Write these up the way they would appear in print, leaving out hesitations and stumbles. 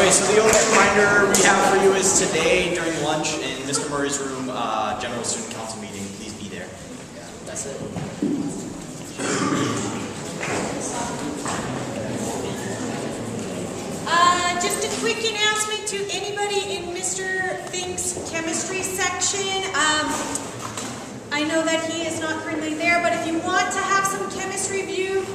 Okay, so the only reminder we have for you is today during lunch in Mr. Murray's room, General Student Council meeting. Please be there. Yeah, that's it. Just a quick announcement to anybody in Mr. Fink's chemistry section. I know that he is not currently there, but if you want to have some chemistry review,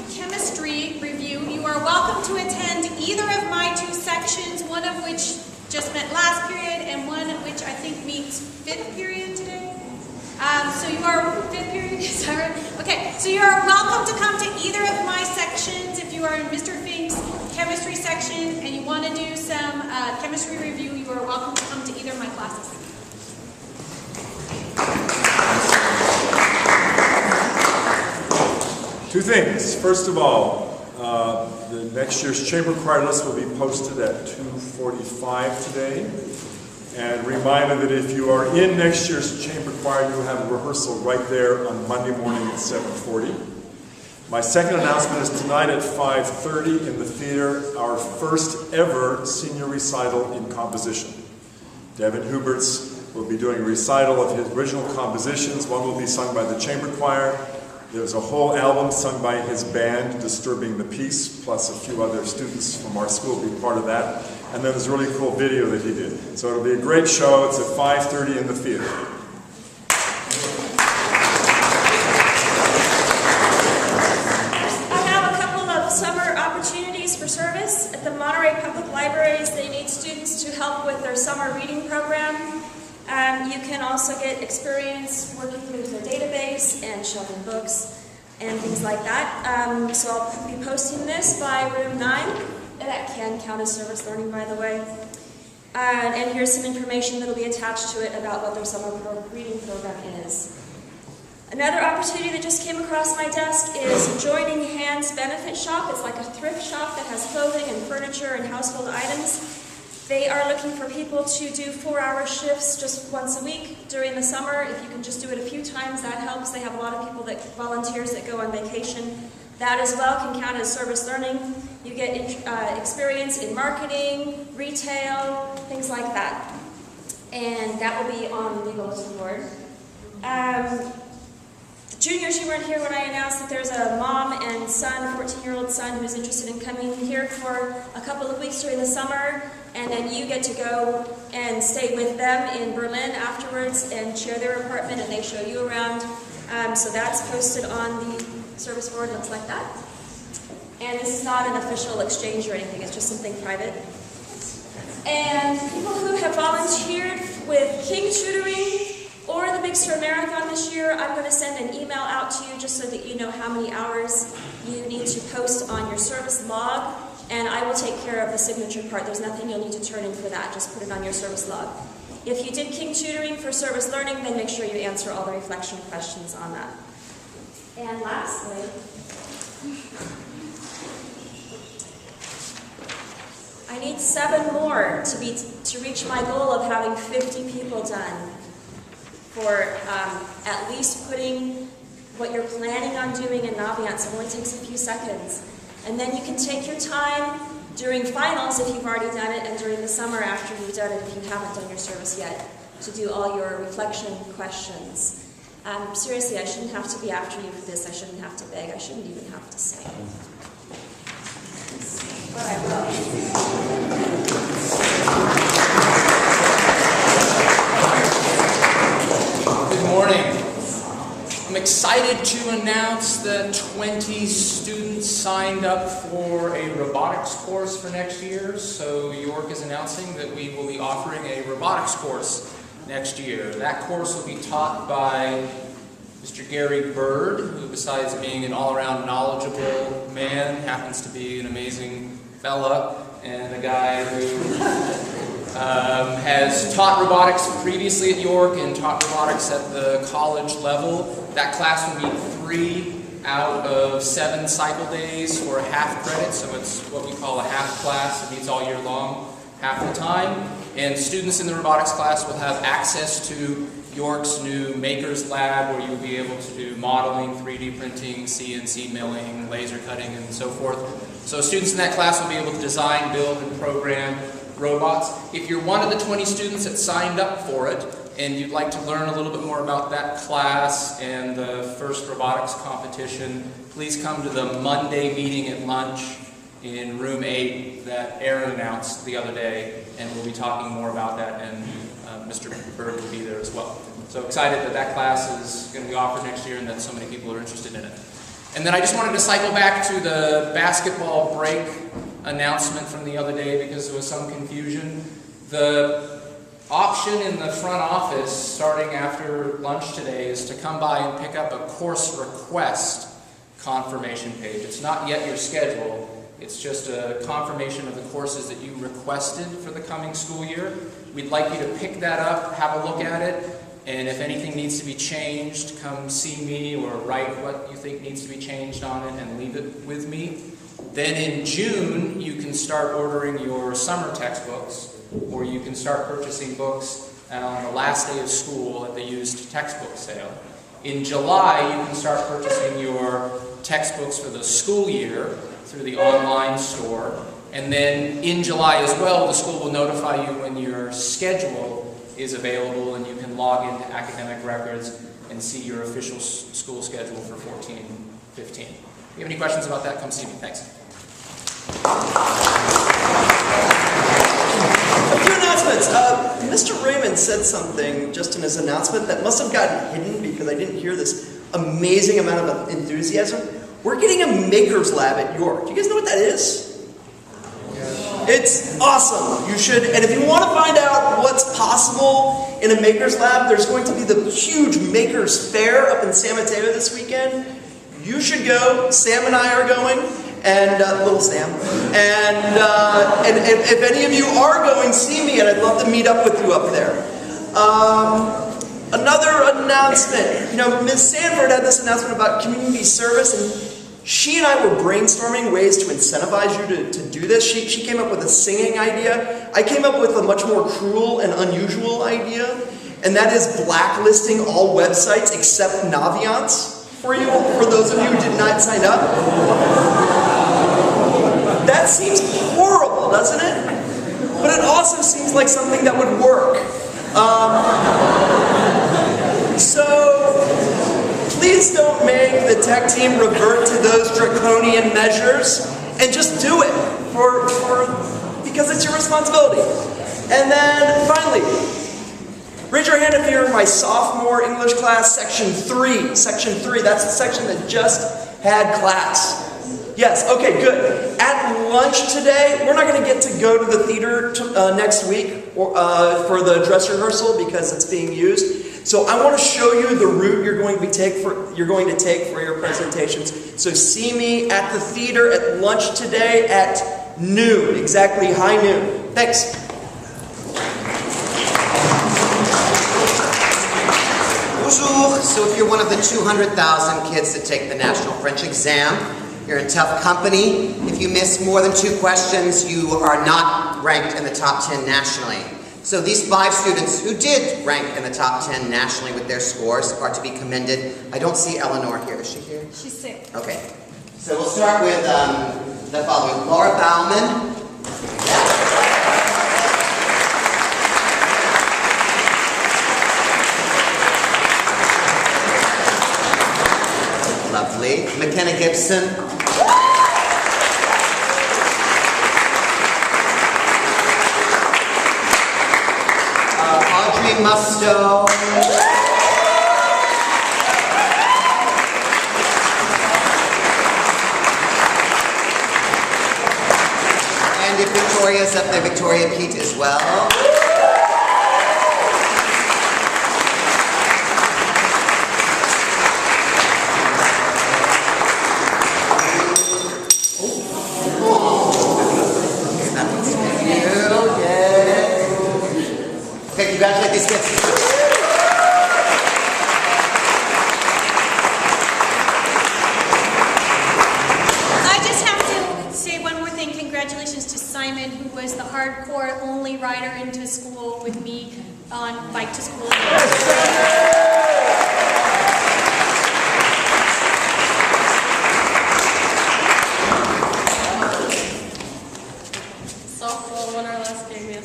you are welcome to attend either of my two sections, one of which just met last period and one of which I think meets fifth period today. So you are fifth period, is that right? Okay, so you are welcome to come to either of my sections. If you are in Mr. Fink's chemistry section and you want to do some chemistry review, you are welcome to come to either of my classes. Two things. First of all, the next year's chamber choir list will be posted at 2:45 today. And reminder that if you are in next year's chamber choir, you will have a rehearsal right there on Monday morning at 7:40. My second announcement is tonight at 5:30 in the theater, our first ever senior recital in composition. Devin Huberts will be doing a recital of his original compositions. One will be sung by the chamber choir. There's a whole album sung by his band, Disturbing the Peace, plus a few other students from our school will be part of that. And then there's a really cool video that he did. So it'll be a great show. It's at 5:30 in the theater. I have a couple of summer opportunities for service. At the Monterey Public Libraries, they need students to help with their summer reading program. You can also get experience working with their database and shelving books and things like that. So I'll be posting this by room 9. That can count as service learning, by the way. And here's some information that will be attached to it about what their summer reading program is. Another opportunity that just came across my desk is Joining Hands Benefit Shop. It's like a thrift shop that has clothing and furniture and household items. They are looking for people to do 4-hour shifts just once a week during the summer. If you can just do it a few times, that helps. They have a lot of people volunteers that go on vacation. That as well can count as service learning. You get experience in marketing, retail, things like that. And that will be on the bulletin board. The juniors, you weren't here when I announced that there's a mom and son, 14-year-old son, who's interested in coming here for a couple of weeks during the summer. And then you get to go and stay with them in Berlin afterwards and share their apartment, and they show you around. So that's posted on the service board. Looks like that. And this is not an official exchange or anything. It's just something private. And people who have volunteered with King Tutoring or the Big Sur Marathon this year, I'm going to send an email out to you just so that you know how many hours you need to post on your service log. And I will take care of the signature part. There's nothing you'll need to turn in for that. Just put it on your service log. If you did King Tutoring for service learning, then make sure you answer all the reflection questions on that. And lastly, I need 7 more to reach my goal of having 50 people done for at least putting what you're planning on doing in Naviance. It only takes a few seconds. And then you can take your time during finals if you've already done it, and during the summer after you've done it if you haven't done your service yet, to do all your reflection questions. Seriously, I shouldn't have to be after you for this. I shouldn't have to beg. I shouldn't even have to sing. But I will. Good morning. I'm excited to announce that 20 students signed up for a robotics course for next year. So York is announcing that we will be offering a robotics course next year. That course will be taught by Mr. Gary Bird, who besides being an all-around knowledgeable man, happens to be an amazing fella and a guy who has taught robotics previously at York and taught robotics at the college level. That class will be 3 out of 7 cycle days for half credit, so it's what we call a half class. It meets all year long, half the time. And students in the robotics class will have access to York's new Makers Lab, where you'll be able to do modeling, 3D printing, CNC milling, laser cutting, and so forth. So students in that class will be able to design, build, and program robots. If you're one of the 20 students that signed up for it, and you'd like to learn a little bit more about that class and the first robotics competition, please come to the Monday meeting at lunch in room 8 that Aaron announced the other day, and we'll be talking more about that, and Mr. Berg will be there as well. So excited that that class is going to be offered next year and that so many people are interested in it. And then I just wanted to cycle back to the basketball break announcement from the other day because there was some confusion. The option in the front office starting after lunch today is to come by and pick up a course request confirmation page. It's not yet your schedule. It's just a confirmation of the courses that you requested for the coming school year. We'd like you to pick that up, have a look at it, and if anything needs to be changed, come see me or write what you think needs to be changed on it and leave it with me. Then in June, you can start ordering your summer textbooks, or you can start purchasing books on the last day of school at the used textbook sale. In July, you can start purchasing your textbooks for the school year through the online store. And then in July as well, the school will notify you when your schedule is available and you can log into academic records and see your official school schedule for 14-15. If you have any questions about that, come see me. Thanks. A few announcements. Mr. Raymond said something just in his announcement that must have gotten hidden because I didn't hear this amazing amount of enthusiasm. We're getting a Maker's Lab at York. Do you guys know what that is? It's awesome. You should, and if you want to find out what's possible in a Maker's Lab, there's going to be the huge Maker's Fair up in San Mateo this weekend. You should go. Sam and I are going, and little Sam. And if any of you are going, see me, and I'd love to meet up with you up there. Another announcement. You know, Ms. Sanford had this announcement about community service, and she and I were brainstorming ways to incentivize you to do this. She came up with a singing idea. I came up with a much more cruel and unusual idea, and that is blacklisting all websites except Naviance for you, for those of you who did not sign up. That seems horrible, doesn't it? But it also seems like something that would work. So please don't make the tech team revert to those draconian measures and just do it because it's your responsibility. And then finally, raise your hand if you're in my sophomore English class, section 3. Section 3, that's the section that just had class. Yes, okay, good. At lunch today, we're not going to get to go to the theater next week for the dress rehearsal because it's being used. So I want to show you the route you're going to take for your presentations. So see me at the theater at lunch today at noon, exactly high noon. Thanks. Bonjour. So if you're one of the 200,000 kids that take the National French exam, you're in tough company. If you miss more than 2 questions, you are not ranked in the top 10 nationally. So these 5 students who did rank in the top 10 nationally with their scores are to be commended. I don't see Eleanor here. Is she here? She's sick. Okay. So we'll start with the following. Laura Bauman. Lovely. McKenna Gibson. Audrey Musto. And if Victoria's up there, Victoria Pete as well. Okay, congratulate these kids. I just have to say one more thing. Congratulations to Simon, who was the hardcore only rider into school with me on Bike to School. Softball won our last game, yeah.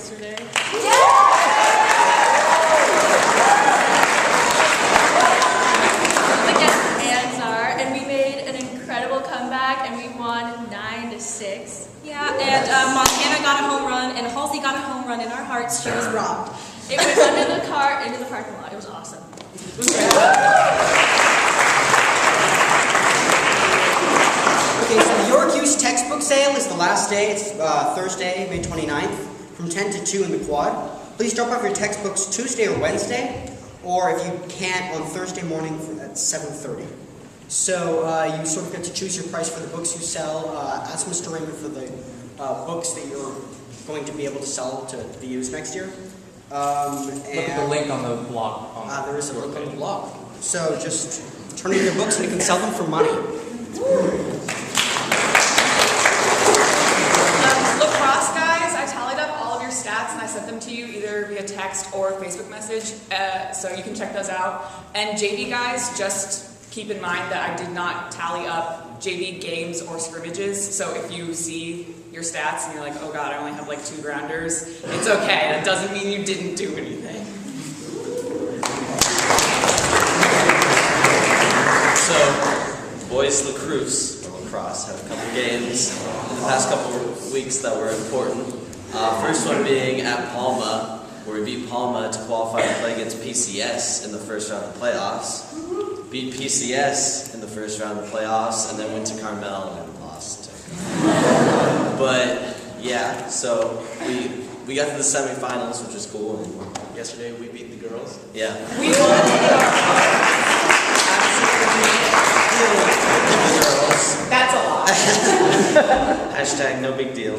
made an incredible comeback and we won 9-6. Yeah, and Montana got a home run, and Halsey got a home run in our hearts. She was robbed. It went under the car into the parking lot. It was awesome. Okay, so the York Hughes textbook sale is the last day. It's Thursday, May 29th, from 10 to 2 in the quad. Please drop off your textbooks Tuesday or Wednesday, or if you can't, on Thursday morning at 7:30. So you sort of get to choose your price for the books you sell. Ask Mr. Raymond for the books that you're going to be able to sell to be used next year. Look at the link on the blog. There is a link on the blog. So just turn in your books and you can sell them for money. Lacrosse guys, I tallied up all of your stats and I sent them to you either via text or Facebook message, so you can check those out. And JV guys, just keep in mind that I did not tally up JV games or scrimmages, so if you see your stats and you're like, oh god, I only have like 2 grounders, it's okay. That doesn't mean you didn't do anything. So, boys lacrosse had a couple games in the past couple of weeks that were important. First one being at Palma, where we beat Palma to qualify to play against PCS in the first round of the playoffs. Beat PCS in the first round of the playoffs, and then went to Carmel and lost. But yeah, so we got to the semifinals, which was cool. And Yesterday we beat the girls. yeah. We won. Girls. That's a lot. Hashtag no big deal.